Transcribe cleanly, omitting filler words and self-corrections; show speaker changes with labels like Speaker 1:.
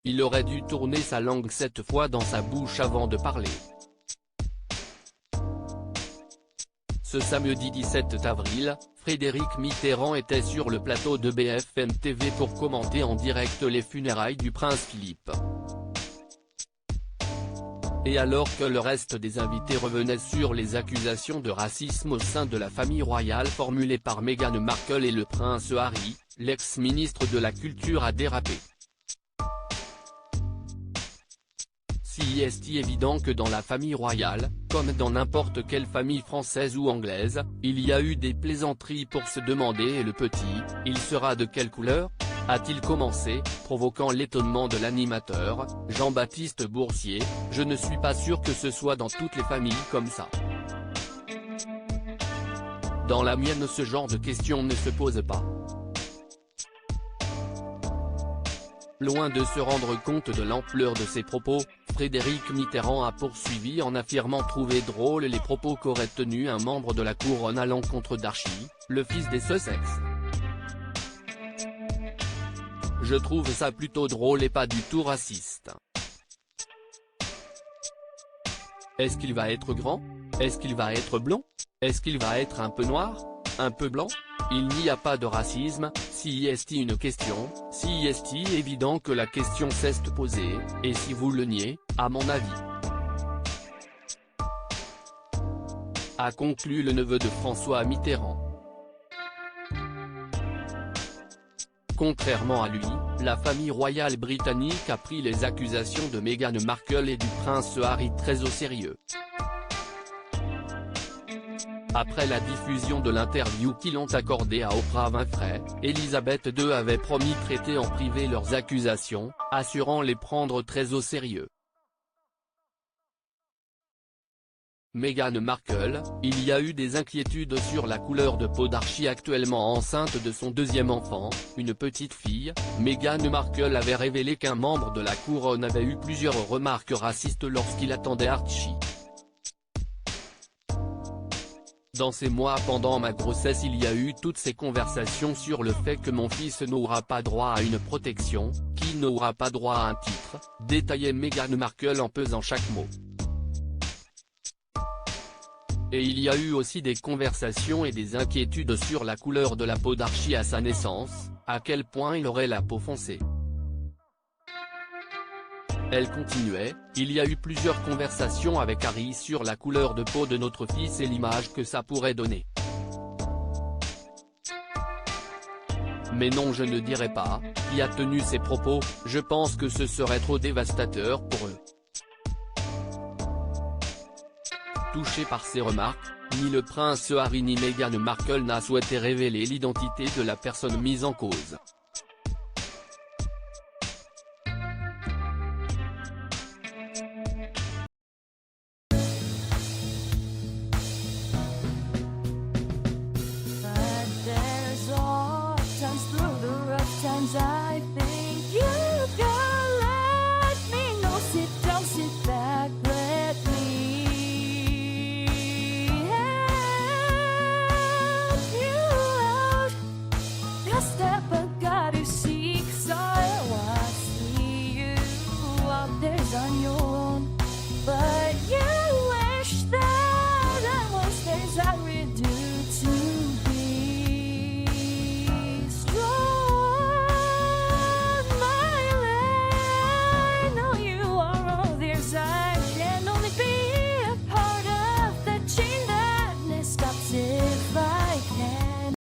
Speaker 1: il aurait dû tourner sa langue 7 fois dans sa bouche avant de parler. Ce samedi 17 avril, Frédéric Mitterrand était sur le plateau de BFM TV pour commenter en direct les funérailles du prince Philippe. Et alors que le reste des invités revenaient sur les accusations de racisme au sein de la famille royale formulées par Meghan Markle et le prince Harry, l'ex-ministre de la Culture a dérapé. Si est évident que dans la famille royale, comme dans n'importe quelle famille française ou anglaise, il y a eu des plaisanteries pour se demander et le petit, il sera de quelle couleur ? A-t-il commencé, provoquant l'étonnement de l'animateur, Jean-Baptiste Boursier. Je ne suis pas sûr que ce soit dans toutes les familles comme ça. Dans la mienne ce genre de questions ne se pose pas. Loin de se rendre compte de l'ampleur de ses propos, Frédéric Mitterrand a poursuivi en affirmant trouver drôles les propos qu'aurait tenus un membre de la couronne à l'encontre d'Archie, le fils des Sussex. Je trouve ça plutôt drôle et pas du tout raciste. Est-ce qu'il va être grand? Est-ce qu'il va être blond? Est-ce qu'il va être un peu noir? Un peu blanc? Il n'y a pas de racisme, si est une question, si est évident que la question s'est posée, et si vous le niez, à mon avis. A conclu le neveu de François Mitterrand. Contrairement à lui, la famille royale britannique a pris les accusations de Meghan Markle et du prince Harry très au sérieux. Après la diffusion de l'interview qu'ils ont accordée à Oprah Winfrey, Elisabeth II avait promis traiter en privé leurs accusations, assurant les prendre très au sérieux. Meghan Markle, il y a eu des inquiétudes sur la couleur de peau d'Archie actuellement enceinte de son deuxième enfant, une petite fille. Meghan Markle avait révélé qu'un membre de la couronne avait eu plusieurs remarques racistes lorsqu'il attendait Archie. Dans ces mois pendant ma grossesse il y a eu toutes ces conversations sur le fait que mon fils n'aura pas droit à une protection, qu'il n'aura pas droit à un titre, détaillait Meghan Markle en pesant chaque mot. Et il y a eu aussi des conversations et des inquiétudes sur la couleur de la peau d'Archie à sa naissance, à quel point il aurait la peau foncée. Elle continuait, il y a eu plusieurs conversations avec Harry sur la couleur de peau de notre fils et l'image que ça pourrait donner. Mais non, je ne dirais pas, qui a tenu ces propos, je pense que ce serait trop dévastateur pour eux. Touché par ces remarques, ni le prince Harry ni Meghan Markle n'a souhaité révéler l'identité de la personne mise en cause.